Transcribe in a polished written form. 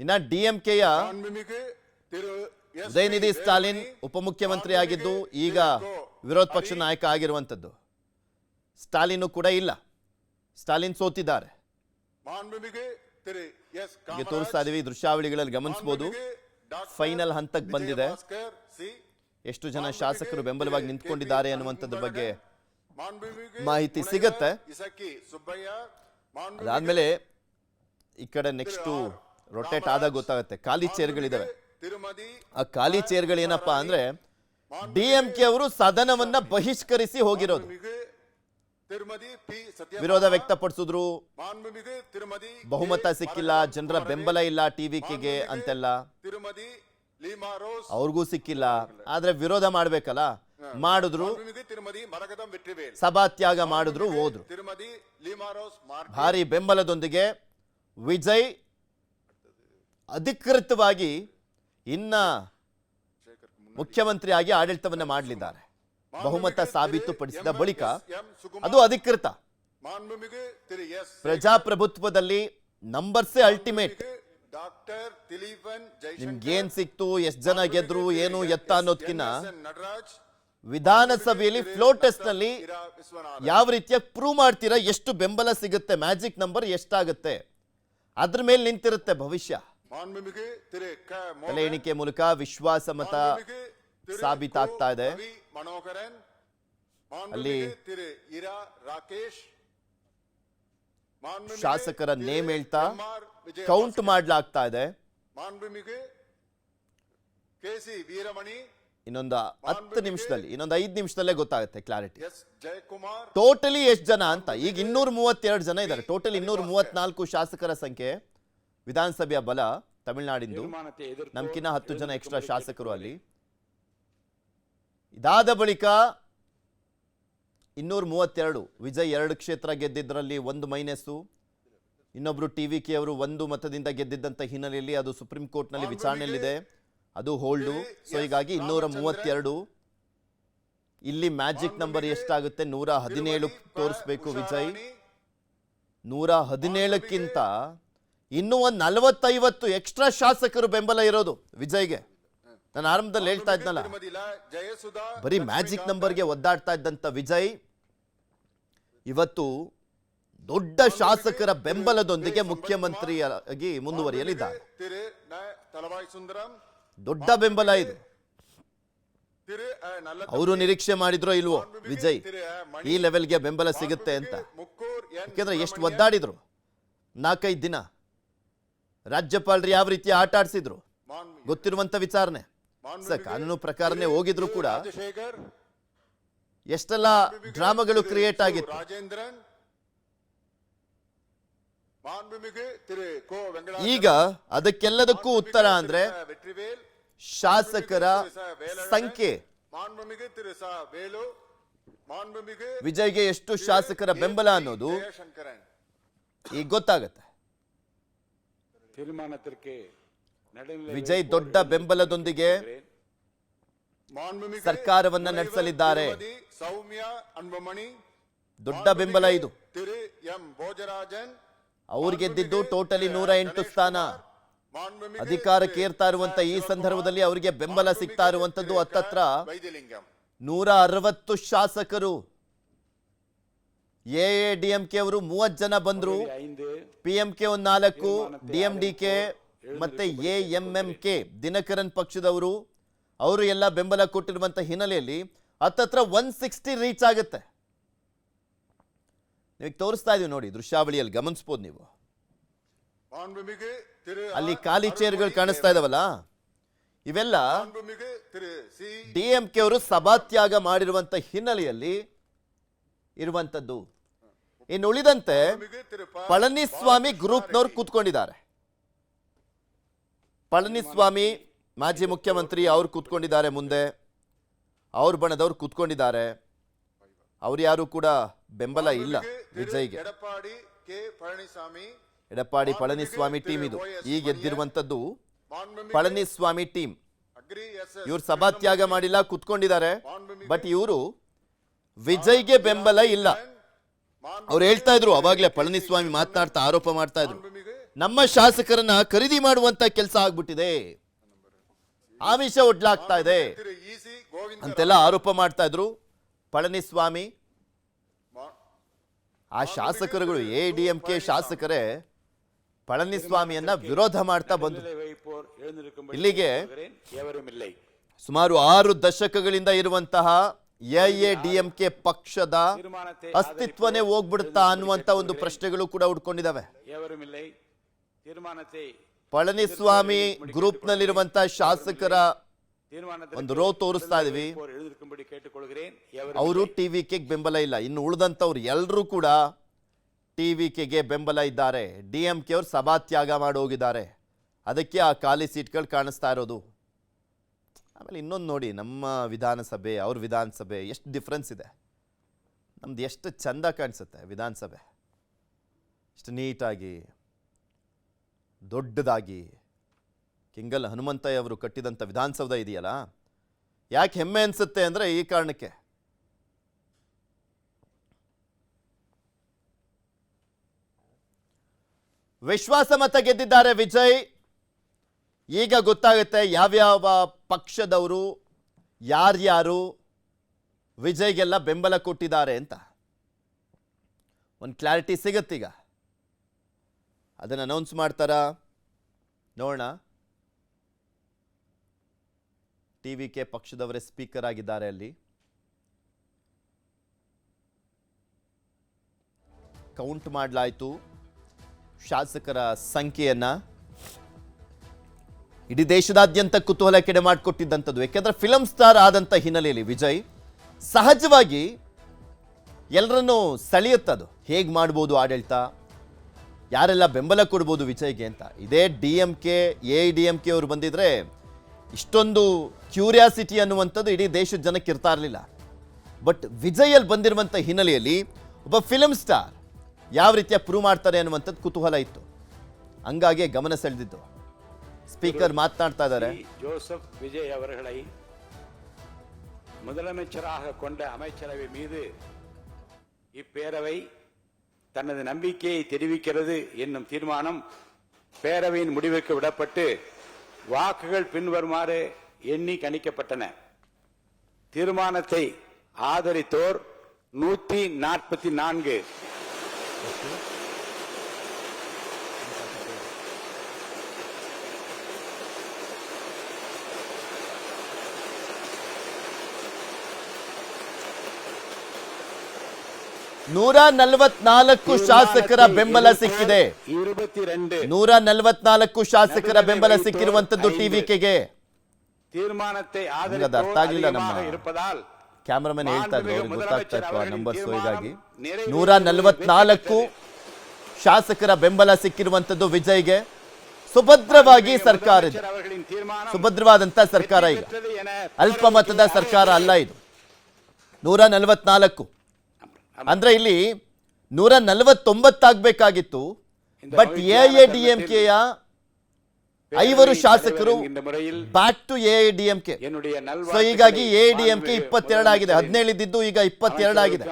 ಇನ್ನ ಡಿಎಂಕೆಯ ಉದಯನಿಧಿ ಸ್ಟಾಲಿನ್ ಉಪಮುಖ್ಯಮಂತ್ರಿ ಆಗಿದ್ದು ಈಗ ವಿರೋಧ ಪಕ್ಷ ನಾಯಕ ಆಗಿರುವಂತದ್ದು. ಸ್ಟಾಲಿನ್ ಕೂಡ ಇಲ್ಲ, ಸ್ಟಾಲಿನ್ ಸೋತಿದ್ದಾರೆ. ಈಗ ತೋರಿಸ್ತಾ ಇದೀವಿ ದೃಶ್ಯಾವಳಿಗಳಲ್ಲಿ ಗಮನಿಸಬಹುದು. ಫೈನಲ್ ಹಂತಕ್ಕೆ ಬಂದಿದೆ. ಎಷ್ಟು ಜನ ಶಾಸಕರು ಬೆಂಬಲವಾಗಿ ನಿಂತ್ಕೊಂಡಿದ್ದಾರೆ ಅನ್ನುವಂಥದ್ರ ಬಗ್ಗೆ ಮಾಹಿತಿ ಸಿಗತ್ತೆ. ಅದಾದ್ಮೇಲೆ ಈ ಕಡೆ ನೆಕ್ಸ್ಟ್ ರೊಟೇಟ್ ಆದಾಗ ಗೊತ್ತಾಗುತ್ತೆ. ಖಾಲಿ ಚೇರ್ಗಳಿದಾವೆ. ಆ ಖಾಲಿ ಚೇರ್ಗಳು ಏನಪ್ಪಾ ಅಂದ್ರೆ ಡಿಎಂಕೆ ಅವರು ಸದನವನ್ನ ಬಹಿಷ್ಕರಿಸಿ ಹೋಗಿರೋದು. ವಿರೋಧ ವ್ಯಕ್ತಪಡಿಸಿದ್ರು, ಬಹುಮತ ಸಿಕ್ಕಿಲ್ಲ, ಜನರ ಬೆಂಬಲ ಇಲ್ಲ ಟಿವಿಕೆಗೆ ಅಂತೆಲ್ಲ, ಅವ್ರಿಗೂ ಸಿಕ್ಕಿಲ್ಲ. ಆದ್ರೆ ವಿರೋಧ ಮಾಡ್ಬೇಕಲ್ಲ, ಮಾಡಿದ್ರು, ಸಭಾತ್ಯಾಗ ಮಾಡಿದ್ರು, ಹೋದ್ರು. ಭಾರಿ ಬೆಂಬಲದೊಂದಿಗೆ ವಿಜಯ್ ಅಧಿಕೃತವಾಗಿ ಇನ್ನ ಮುಖ್ಯಮಂತ್ರಿಯಾಗಿ ಆಡಳಿತವನ್ನ ಮಾಡಲಿದ್ದಾರೆ. ಬಹುಮತ ಸಾಬೀತುಪಡಿಸಿದ ಬಳಿಕ ಅದು ಅಧಿಕೃತ. ಪ್ರಜಾಪ್ರಭುತ್ವದಲ್ಲಿ ನಂಬರ್ಸೇ ಅಲ್ಟಿಮೇಟ್. ನಿಮ್ಗೇನ್ ಸಿಕ್ತು, ಎಷ್ಟ್ ಜನ ಗೆದ್ರು, ಏನು ಎತ್ತ ಅನ್ನೋದ್ಕಿನ್ನ ವಿಧಾನಸಭೆಯಲ್ಲಿ ಫ್ಲೋರ್ ಟೆಸ್ಟ್ ನಲ್ಲಿ ಯಾವ ರೀತಿಯ ಪ್ರೂವ್ ಮಾಡ್ತೀರಾ, ಎಷ್ಟು ಬೆಂಬಲ ಸಿಗುತ್ತೆ, ಮ್ಯಾಜಿಕ್ ನಂಬರ್ ಎಷ್ಟಾಗುತ್ತೆ, ಅದ್ರ ಮೇಲೆ ನಿಂತಿರುತ್ತೆ ಭವಿಷ್ಯ. ತಲೆ ಎಣಿಕೆ ಮೂಲಕ ವಿಶ್ವಾಸ ಮತ ಸಾಬೀತಾಗ್ತಾ ಇದೆ. ಅಲ್ಲಿ ಶಾಸಕರ ನೇಮ್ ಹೇಳ್ತಾ ಕೌಂಟ್ ಮಾಡ್ಲಾಗ್ತಾ ಇದೆ. ಇನ್ನೊಂದು 10 ನಿಮಿಷದಲ್ಲಿ, ಇನ್ನೊಂದು 5 ನಿಮಿಷದಲ್ಲೇ ಗೊತ್ತಾಗುತ್ತೆ ಕ್ಲಾರಿಟಿ ಟೋಟಲಿ ಎಷ್ಟು ಜನ ಅಂತ. ಈಗ 232 ಜನ ಇದ್ದಾರೆ. ಟೋಟಲ್ 234 ಶಾಸಕರ ಸಂಖ್ಯೆ. ವಿಧಾನಸಭೆಯ ಬಲ ತಮಿಳುನಾಡಿಂದು, ನಮ್ಕಿನ್ನ 10 ಜನ ಎಕ್ಸ್ಟ್ರಾ ಶಾಸಕರು ಅಲ್ಲಿ. ಇದಾದ ಬಳಿಕ 232 ವಿಜಯ್ 2 ಕ್ಷೇತ್ರ ಗೆದ್ದಿದ್ರಲ್ಲಿ 1 ಮೈನಸ್ಸು. ಇನ್ನೊಬ್ರು ಟಿವಿಕೆ ಅವರು 1 ಮತದಿಂದ ಗೆದ್ದಿದ್ದಂತ ಹಿನ್ನೆಲೆಯಲ್ಲಿ ಅದು ಸುಪ್ರೀಂ ಕೋರ್ಟ್ ನಲ್ಲಿ ವಿಚಾರಣೆಯಲ್ಲಿದೆ, ಅದು ಹೋಲ್ಡು. ಸೊ ಹೀಗಾಗಿ 232. ಇಲ್ಲಿ ಮ್ಯಾಜಿಕ್ ನಂಬರ್ ಎಷ್ಟಾಗುತ್ತೆ, 117 ತೋರಿಸ್ಬೇಕು ವಿಜಯ್. 117ಕ್ಕಿಂತ ಇನ್ನೂ ಒಂದು 40-50 ಎಕ್ಸ್ಟ್ರಾ ಶಾಸಕರು ಬೆಂಬಲ ಇರೋದು ವಿಜಯ್ಗೆ. ನಾನು ಆರಂಭದಲ್ಲಿ ಹೇಳ್ತಾ ಇದ್ನಲ್ಲ, ಬರೀ ಮ್ಯಾಜಿಕ್ ನಂಬರ್ಗೆ ಒದ್ದಾಡ್ತಾ ಇದ್ದಂತ ವಿಜಯ್ ಇವತ್ತು ದೊಡ್ಡ ಶಾಸಕರ ಬೆಂಬಲದೊಂದಿಗೆ ಮುಖ್ಯಮಂತ್ರಿಯಾಗಿ ಮುಂದುವರಿಯಲಿದ್ದಾರೆ. ದೊಡ್ಡ ಬೆಂಬಲ ಇದು. ಅವರು ನಿರೀಕ್ಷೆ ಮಾಡಿದ್ರೋ ಇಲ್ವೋ ವಿಜಯ್ ಈ ಲೆವೆಲ್ಗೆ ಬೆಂಬಲ ಸಿಗುತ್ತೆ ಅಂತ. ಯಾಕೆಂದ್ರೆ ಎಷ್ಟು ಒದ್ದಾಡಿದ್ರು 4-5 ದಿನ. ರಾಜ್ಯಪಾಲರು ಯಾವ ರೀತಿ ಆಟ ಆಡಿಸಿದ್ರು ಗೊತ್ತಿರುವಂತ ವಿಚಾರಣೆ. ಕಾನೂನು ಪ್ರಕಾರನೇ ಹೋಗಿದ್ರು ಕೂಡ ಎಷ್ಟೆಲ್ಲ ಡ್ರಾಮಾಗಳು ಕ್ರಿಯೇಟ್ ಆಗಿತ್ತು. ಈಗ ಅದಕ್ಕೆಲ್ಲದಕ್ಕೂ ಉತ್ತರ ಅಂದ್ರೆ ಶಾಸಕರ ಸಂಖ್ಯೆ. ವಿಜಯ್ಗೆ ಎಷ್ಟು ಶಾಸಕರ ಬೆಂಬಲ ಅನ್ನೋದು ಈಗ ಗೊತ್ತಾಗತ್ತೆ. ವಿಜಯ್ ದೊಡ್ಡ ಬೆಂಬಲದೊಂದಿಗೆ ಸರ್ಕಾರವನ್ನ ನಡೆಸಲಿದ್ದಾರೆ. ದೊಡ್ಡ ಬೆಂಬಲ ಇದು. ಅವ್ರು ಗೆದ್ದಿದ್ದು ಟೋಟಲಿ 108 ಸ್ಥಾನ. ಅಧಿಕಾರಕ್ಕೆ ಏರ್ತಾ ಇರುವಂತ ಈ ಸಂದರ್ಭದಲ್ಲಿ ಅವರಿಗೆ ಬೆಂಬಲ ಸಿಗ್ತಾ ಇರುವಂತದ್ದು ಹತ್ತತ್ರ 160 ಶಾಸಕರು. ಎಐಎಡಿಎಂಕೆ ಅವರು 30 ಜನ ಬಂದ್ರು, ಪಿಎಂಕೆ 4, ಡಿಎಂಡಿಕೆ ಮತ್ತೆ ಎಎಂಎಂಕೆ ದಿನಕರನ್ ಪಕ್ಷದವರು ಅವರು ಎಲ್ಲ ಬೆಂಬಲ ಕೊಟ್ಟಿರುವಂತ ಹಿನ್ನೆಲೆಯಲ್ಲಿ ಹತ್ತತ್ರ 160 ರೀಚ್ ಆಗುತ್ತೆ. ನೀವು ತೋರಿಸ್ತಾ ಇದೀವಿ ನೋಡಿ ದೃಶ್ಯಾವಳಿಯಲ್ಲಿ ಗಮನಿಸಬಹುದು ನೀವು. ಅಲ್ಲಿ ಖಾಲಿ ಚೇರ್ಗಳು ಕಾಣಿಸ್ತಾ ಇದಾವಲ್ಲ, ಇವೆಲ್ಲ ಡಿಎಂಕೆ ಅವರು ಸಭಾತ್ಯಾಗ ಮಾಡಿರುವಂತ ಹಿನ್ನೆಲೆಯಲ್ಲಿ ಇರುವಂತದ್ದು. ಇನ್ನು ಉಳಿದಂತೆ ಪಳನಿಸ್ವಾಮಿ ಗ್ರೂಪ್ನವ್ರು ಕೂತ್ಕೊಂಡಿದ್ದಾರೆ. ಪಳನಿಸ್ವಾಮಿ ಮಾಜಿ ಮುಖ್ಯಮಂತ್ರಿ ಅವ್ರು ಕೂತ್ಕೊಂಡಿದ್ದಾರೆ ಮುಂದೆ, ಅವ್ರ ಬಣದವ್ರು ಕೂತ್ಕೊಂಡಿದ್ದಾರೆ. ಅವ್ರು ಯಾರು ಕೂಡ ಬೆಂಬಲ ಇಲ್ಲ ವಿಜಯ್ಗೆ. ಎಡಪ್ಪಾಡಿ ಪಳನಿಸ್ವಾಮಿ ಟೀಮ್ ಇದು. ಈಗ ಗೆದ್ದಿರುವಂತದ್ದು ಪಳನಿಸ್ವಾಮಿ ಟೀಮ್. ಇವ್ರು ಸಭಾತ್ಯಾಗ ಮಾಡಿಲ್ಲ, ಕೂತ್ಕೊಂಡಿದ್ದಾರೆ. ಬಟ್ ಇವರು ವಿಜಯ್ಗೆ ಬೆಂಬಲ ಇಲ್ಲ. ಅವ್ರು ಹೇಳ್ತಾ ಇದ್ರು, ಅವಾಗ್ಲೇ ಪಳನಿಸ್ವಾಮಿ ಮಾತನಾಡ್ತಾ ಆರೋಪ ಮಾಡ್ತಾ ಇದ್ರು, ನಮ್ಮ ಶಾಸಕರನ್ನ ಖರೀದಿ ಮಾಡುವಂತ ಕೆಲಸ ಆಗ್ಬಿಟ್ಟಿದೆ, ಆಮಿಷ ಒಡ್ಲಾಗ್ತಾ ಇದೆ ಅಂತೆಲ್ಲ ಆರೋಪ ಮಾಡ್ತಾ ಇದ್ರು ಪಳನಿಸ್ವಾಮಿ. ಆ ಶಾಸಕರುಗಳು ಎಐಡಿಎಂಕೆ ಶಾಸಕರೇ ಪಳನಿಸ್ವಾಮಿಯನ್ನ ವಿರೋಧ ಮಾಡ್ತಾ ಬಂದ್ರು. ಇಲ್ಲಿಗೆ ಸುಮಾರು 6 ದಶಕಗಳಿಂದ ಇರುವಂತಹ ಎಐಎಡಿಎಂಕೆ ಪಕ್ಷದ ಅಸ್ತಿತ್ವನೇ ಹೋಗ್ಬಿಡುತ್ತಾ ಅನ್ನುವಂತ ಒಂದು ಪ್ರಶ್ನೆಗಳು ಕೂಡ ಉಡ್ಕೊಂಡಿದ್ದಾವೆ. ಪಳನಿಸ್ವಾಮಿ ಗ್ರೂಪ್ ನಲ್ಲಿರುವಂತಹ ಶಾಸಕರ ಒಂದು ರೋ ತೋರಿಸ್ತಾ ಇದೀವಿ. ಅವರು ಟಿವಿಕೆ ಬೆಂಬಲ ಇಲ್ಲ, ಇನ್ನು ಉಳಿದಂತವ್ರು ಎಲ್ಲರೂ ಕೂಡ ಟಿವಿಕೆಗೆ ಬೆಂಬಲ ಇದ್ದಾರೆ. ಡಿಎಂಕೆ ಅವರು ಸಭಾತ್ಯಾಗ ಮಾಡಿ ಹೋಗಿದ್ದಾರೆ, ಅದಕ್ಕೆ ಆ ಖಾಲಿ ಸೀಟ್ಗಳು ಕಾಣಿಸ್ತಾ ಇರೋದು. ಆಮೇಲೆ ಇನ್ನೊಂದು ನೋಡಿ, ನಮ್ಮ ವಿಧಾನಸಭೆ ಅವ್ರ ವಿಧಾನಸಭೆ ಎಷ್ಟು ಡಿಫ್ರೆನ್ಸ್ ಇದೆ. ನಮ್ದು ಎಷ್ಟು ಚಂದ ಕಾಣಿಸುತ್ತೆ ವಿಧಾನಸಭೆ, ಎಷ್ಟು ನೀಟಾಗಿ ದೊಡ್ಡದಾಗಿ. ಕೆಂಗಲ್ ಹನುಮಂತಯ್ಯ ಅವರು ಕಟ್ಟಿದಂಥ ವಿಧಾನಸೌಧ ಇದೆಯಲ್ಲ, ಯಾಕೆ ಹೆಮ್ಮೆ ಅನಿಸುತ್ತೆ ಅಂದರೆ ಈ ಕಾರಣಕ್ಕೆ. ವಿಶ್ವಾಸ ಮತ ಗೆದ್ದಿದ್ದಾರೆ ವಿಜಯ್. ಈಗ ಗೊತ್ತಾಗುತ್ತೆ ಯಾವ್ಯಾವ ಪಕ್ಷದವರು ಯಾರ್ಯಾರು ವಿಜಯ್ಗೆಲ್ಲ ಬೆಂಬಲ ಕೊಟ್ಟಿದ್ದಾರೆ ಅಂತ. ಒಂದು ಕ್ಲಾರಿಟಿ ಸಿಗುತ್ತೀಗ. ಅದನ್ನು ಅನೌನ್ಸ್ ಮಾಡ್ತಾರಾ ನೋಡೋಣ. ಟಿವಿಕೆ ಪಕ್ಷದವರೇ ಸ್ಪೀಕರ್ ಆಗಿದ್ದಾರೆ. ಅಲ್ಲಿ ಕೌಂಟ್ ಮಾಡಲಾಯಿತು ಶಾಸಕರ ಸಂಖ್ಯೆಯನ್ನ. ಇಡೀ ದೇಶದಾದ್ಯಂತ ಕುತೂಹಲ ಕೆಡೆ ಮಾಡಿಕೊಟ್ಟಿದ್ದಂಥದ್ದು. ಯಾಕೆಂದ್ರೆ ಫಿಲಂ ಸ್ಟಾರ್ ಆದಂಥ ಹಿನ್ನೆಲೆಯಲ್ಲಿ ವಿಜಯ್ ಸಹಜವಾಗಿ ಎಲ್ಲರನ್ನೂ ಸೆಳೆಯುತ್ತದು. ಹೇಗೆ ಮಾಡ್ಬೋದು ಆಡಳಿತ, ಯಾರೆಲ್ಲ ಬೆಂಬಲ ಕೊಡ್ಬೋದು ವಿಜಯ್ಗೆ ಅಂತ. ಇದೇ ಡಿಎಂಕೆ ಎಐಡಿಎಂಕೆ ಅವರು ಬಂದಿದ್ರೆ ಇಷ್ಟೊಂದು ಕ್ಯೂರಿಯಾಸಿಟಿ ಅನ್ನುವಂಥದ್ದು ಇಡೀ ದೇಶದ ಜನಕ್ಕೆ ಇರ್ತಾ ಇರಲಿಲ್ಲ. ಬಟ್ ವಿಜಯಲ್ಲಿ ಬಂದಿರುವಂಥ ಹಿನ್ನೆಲೆಯಲ್ಲಿ ಒಬ್ಬ ಫಿಲಂ ಸ್ಟಾರ್ ಯಾವ ರೀತಿಯ ಪ್ರೂವ್ ಮಾಡ್ತಾರೆ ಅನ್ನುವಂಥದ್ದು ಕುತೂಹಲ ಇತ್ತು. ಹಂಗಾಗಿ ಗಮನ ಸೆಳೆದಿದ್ದು. ஸ்பீக்கர் மாத்தனார்த்தா இதாரே ஜோசப் விஜய் அவர்களை முதலமைச்சராக கொண்ட அமைச்சரவை மீது இப்பேரவை தனது நம்பிக்கையை தெரிவிக்கிறது என்னும் தீர்மானம் பேரவையின் முடிவுக்கு விடப்பட்டு வாக்குகள் பின்வருமாறு எண்ணி கணிக்கப்பட்டன. தீர்மானத்தை ஆதரித்தோர் 144, ನೂರ 144 ಶಾಸಕರ ಬೆಂಬಲ ಸಿಕ್ಕಿದೆ. 144 ಶಾಸಕರ ಬೆಂಬಲ ಸಿಕ್ಕಿರುವಂತದ್ದು ಟಿವಿಕೆಗೆ. ತೀರ್ಮಾನத்தை ಅರ್ಥ ಆಗಲಿಲ್ಲ. ನಮ್ಮ ಕ್ಯಾಮರಾಮನ್ ಹೇಳ್ತಾ ಇದ್ರು, ಅವ್ರಿಗೆ ಗೊತ್ತಾಗ್ತಾ ಇತ್ತು ಆ ನಂಬರ್ಸ್. ಹೀಗಾಗಿ 144 ಶಾಸಕರ ಬೆಂಬಲ ಸಿಕ್ಕಿರುವಂತದ್ದು ವಿಜಯ್ಗೆ. ಸುಭದ್ರವಾಗಿ ಸರ್ಕಾರ ಇದೆ, ಸುಭದ್ರವಾದಂತ ಸರ್ಕಾರ. ಈಗ ಅಲ್ಪಮತದ ಸರ್ಕಾರ ಅಲ್ಲ ಇದು. 144 ಅಂದ್ರೆ ಇಲ್ಲಿ 149 ಆಗ್ಬೇಕಾಗಿತ್ತು. ಬಟ್ ಎಐಎಡಿಎಂಕೆಯ 5 ಶಾಸಕರು ಬ್ಯಾಕ್ ಟು ಎಐಎಡಿಎಂಕೆ. ಸೊ ಹೀಗಾಗಿ ಎಐಎಡಿಎಂಕೆ 22 ಆಗಿದೆ. 17 ಇದ್ದಿದ್ದು ಈಗ 22 ಆಗಿದೆ.